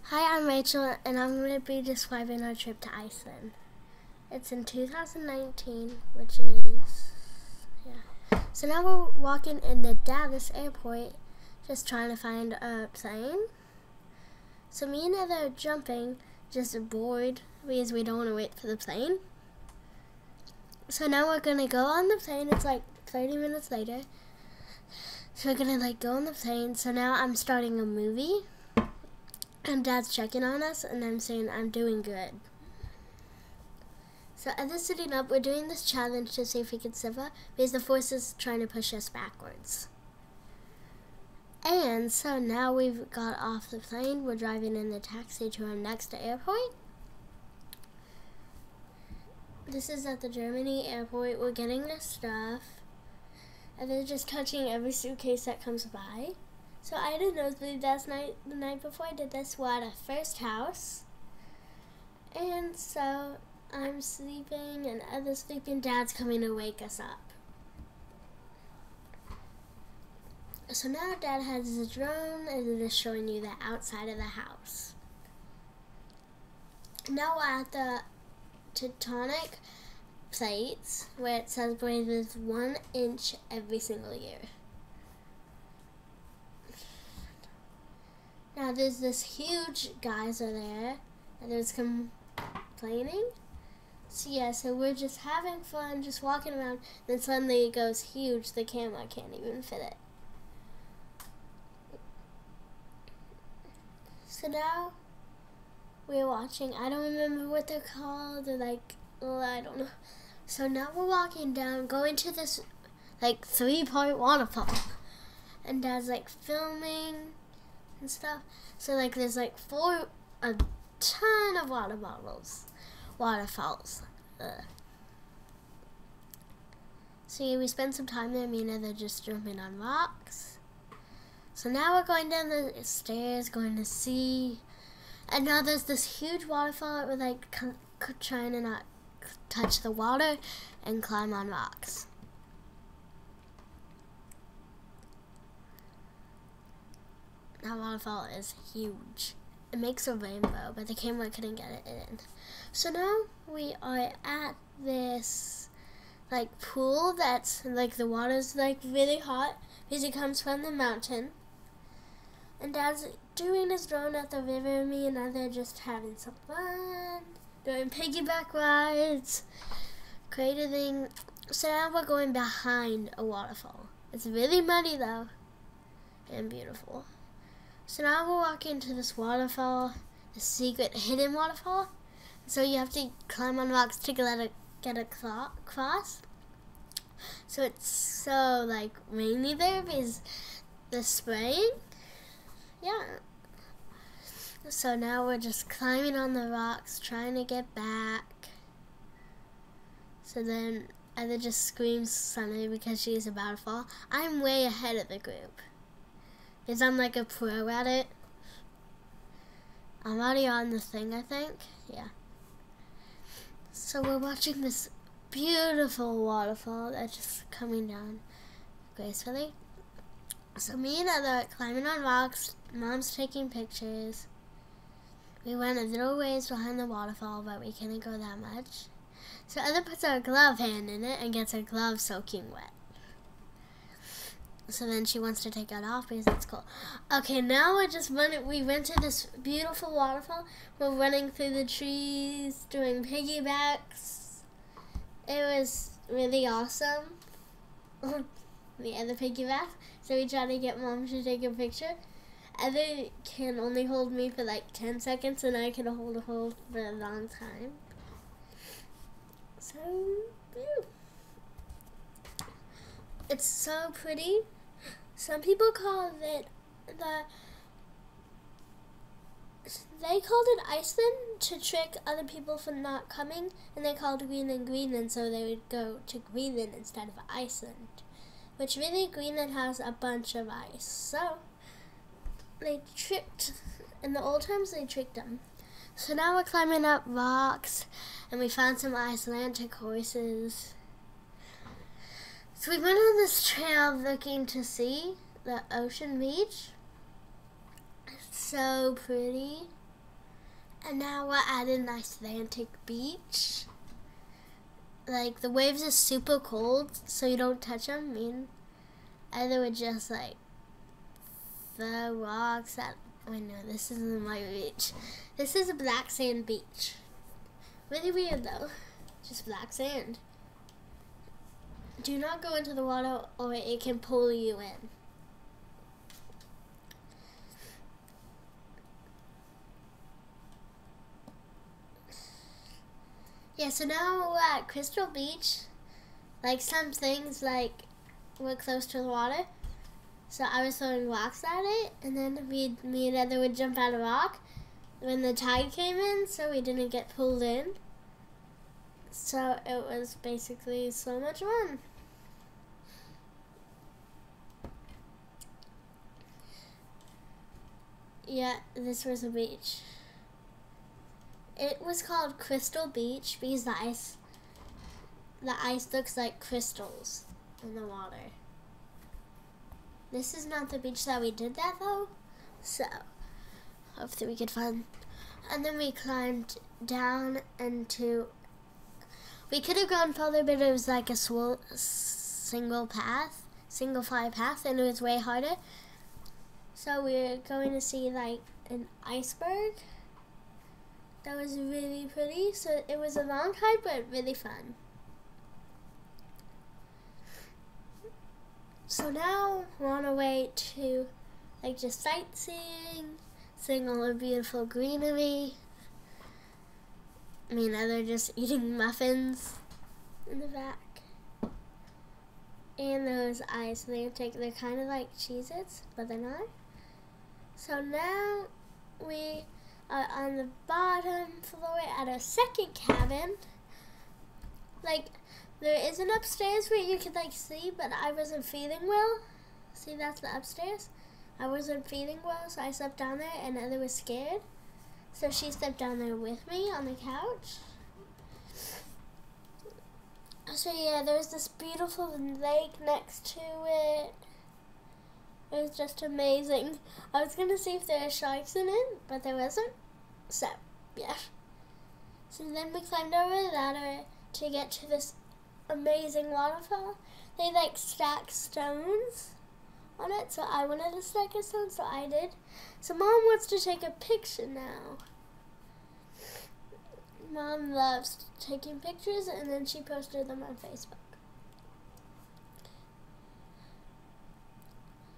Hi, I'm Rachel, and I'm going to be describing our trip to Iceland. It's in 2019, which is, yeah. So now we're walking in the Dallas airport, just trying to find a plane. So me and Heather are jumping, just bored, because we don't want to wait for the plane. So now we're going to go on the plane. It's like 30 minutes later. So we're going to go on the plane. So now I'm starting a movie. And Dad's checking on us, and I'm saying I'm doing good. So as they're sitting up, we're doing this challenge to see if we can sit up, because the force is trying to push us backwards. And so now we've got off the plane. We're driving in the taxi to our next airport. This is at the Germany airport. We're getting this stuff. And they're just touching every suitcase that comes by. So I had a nosebleed the night before I did this. We're at a first house. And so I'm sleeping and Other's sleeping. Dad's coming to wake us up. So now Dad has his drone and it is showing you the outside of the house. Now we're at the tectonic plates where it says raises 1 inch every single year. Now there's this huge geyser there that was complaining. So yeah, so we're just having fun, just walking around, then suddenly it goes huge, the camera can't even fit it. So now we're watching, I don't remember what they're called, or I don't know. So now we're walking down, going to this 3-part waterfall. And Dad's filming and stuff. So there's a ton of waterfalls. So yeah, we spent some time there. Me and Heather just jumping on rocks. So now we're going down the stairs, going to see. And now there's this huge waterfall. We're trying to not touch the water and climb on rocks. That waterfall is huge. It makes a rainbow, but the camera couldn't get it in. So now we are at this pool that's the water's really hot because it comes from the mountain. And Dad's doing his drone at the river, and me and Other just having some fun, doing piggyback rides, greater thing. So now we're going behind a waterfall. It's really muddy though, and beautiful. So now we're walking to this waterfall, the secret hidden waterfall. So you have to climb on rocks to get across. So it's so rainy there because the spraying. Yeah. So now we're just climbing on the rocks, trying to get back. So then Ella just screams suddenly because she's about to fall. I'm way ahead of the group. Because I'm a pro at it. I'm already on the thing, I think. Yeah. So we're watching this beautiful waterfall that's just coming down gracefully. So me and Heather are climbing on rocks. Mom's taking pictures. We went a little ways behind the waterfall, but we couldn't go that much. So Heather puts her glove hand in it and gets her glove soaking wet. So then she wants to take it off because it's cold. Okay, now we're just running. We went to this beautiful waterfall. We're running through the trees, doing piggybacks. It was really awesome. The other piggyback. So we tried to get Mom to take a picture. Heather can only hold me for 10 seconds, and I can hold her for a long time. So, yeah. It's so pretty. Some people call it they called it Iceland to trick other people from not coming, and they called Greenland, so they would go to Greenland instead of Iceland. Which really, Greenland has a bunch of ice. So, they tricked, in the old times they tricked them. So now we're climbing up rocks, and we found some Icelandic horses. So we went on this trail looking to see the ocean beach. It's so pretty. And now we're at an Icelandic beach. Like, the waves are super cold, so you don't touch them. I mean, either would just, like, throw rocks at... Wait, no, this isn't my beach. This is a black sand beach. Really weird, though. Just black sand. Do not go into the water or it can pull you in. Yeah, so now we're at Crystal Beach. Like, some things, like, we're close to the water. So I was throwing rocks at it, and then me and Heather would jump out a rock when the tide came in, so we didn't get pulled in. So it was basically so much fun. Yeah, this was a beach. It was called Crystal Beach because the ice looks like crystals in the water. This is not the beach that we did that though, so hopefully we could find. And then we climbed down into. We could have gone further, but it was like a single fly path, and it was way harder. So we're going to see like an iceberg. That was really pretty. So it was a long hike, but really fun. So now we're on our way to like just sightseeing, seeing all the beautiful greenery. I mean, they're just eating muffins in the back. And those Icelandic, they're kind of like Cheez-Its, but they're not. So now we are on the bottom floor at our second cabin. Like, there is an upstairs where you could like see, but I wasn't feeling well. See, that's the upstairs. I wasn't feeling well, so I slept down there, and Heather was scared. So she slept down there with me on the couch. So yeah, there's this beautiful lake next to it. It was just amazing. I was gonna see if there were sharks in it, but there wasn't. So, yeah. So then we climbed over the ladder to get to this amazing waterfall. They like stack stones on it, so I wanted to stack a stone, so I did. So Mom wants to take a picture now. Mom loves taking pictures, and then she posted them on Facebook.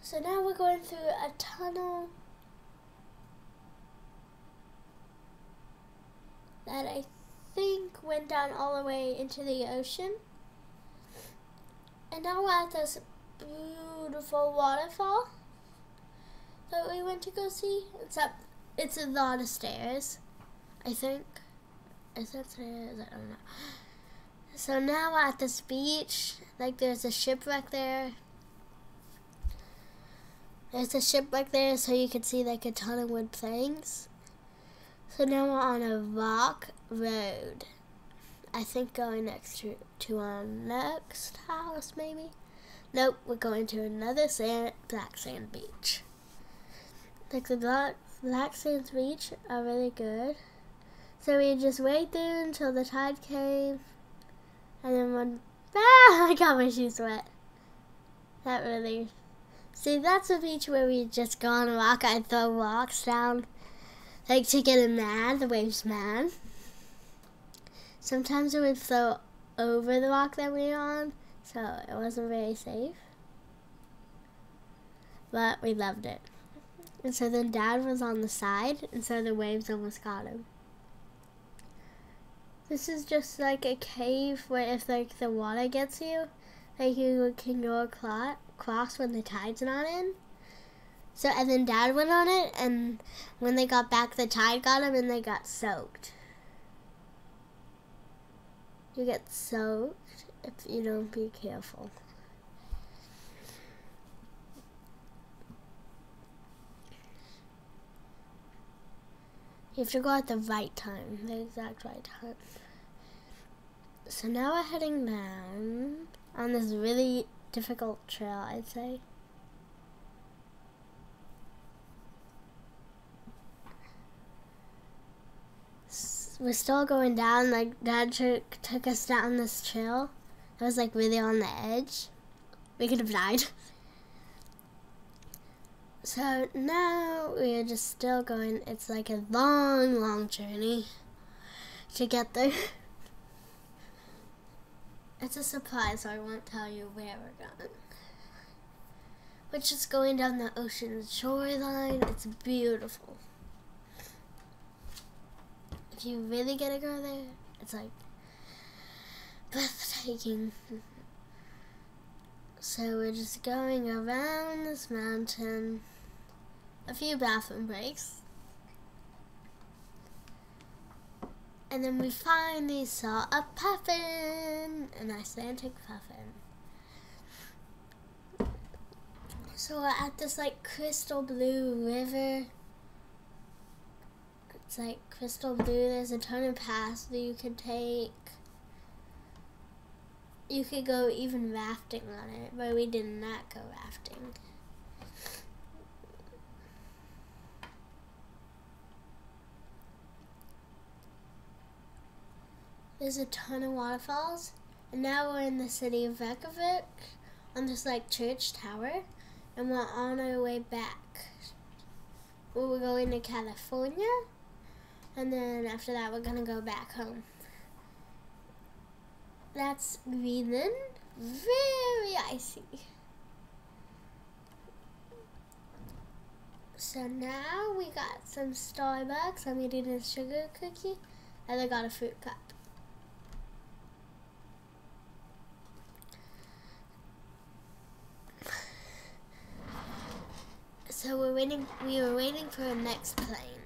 So now we're going through a tunnel that I think went down all the way into the ocean. And now we're at this beautiful waterfall that we went to go see. It's a lot of stairs, I think. Is that stairs? I don't know. So now we're at this beach. Like, there's a shipwreck there. There's a shipwreck there, so you can see like a ton of wood planks. So now we're on a rock road. I think going next to our next house, maybe. Nope, we're going to another black sand beach. Like, the black sand beach are really good. So we just wait there until the tide came, and then I got my shoes wet. That really. See, that's a beach where we just go on a rock. I throw rocks down, like, to get it mad. The wave's mad. Sometimes it would throw over the rock that we were on, so it wasn't very safe. But we loved it. And so then Dad was on the side, and so the waves almost got him. This is just like a cave where if like the water gets you, like you can go across when the tide's not in. So, and then Dad went on it, and when they got back, the tide got him, and they got soaked. You get soaked if you don't be careful. You have to go at the right time, the exact right time. So now we're heading down on this really difficult trail, I'd say. we're still going down. Like Dad took us down this trail. It was like really on the edge. We could have died. So now we're just still going. It's like a long, long journey to get there. It's a surprise, so I won't tell you where we're going. We're just going down the ocean shoreline. It's beautiful. If you really get to go there, it's like breathtaking. So we're just going around this mountain. A few bathroom breaks. And then we finally saw a puffin, an Icelandic puffin. So we're at this like crystal blue river. It's like crystal blue. There's a ton of paths that you could take. You could go even rafting on it, but we did not go rafting. There's a ton of waterfalls, and now we're in the city of Reykjavik on this like church tower, and we're on our way back. We're going to California, and then after that we're gonna go back home. That's Greenland, very icy. So now we got some Starbucks. I'm eating a sugar cookie, and I got a fruit cup. So we were waiting for the next plane.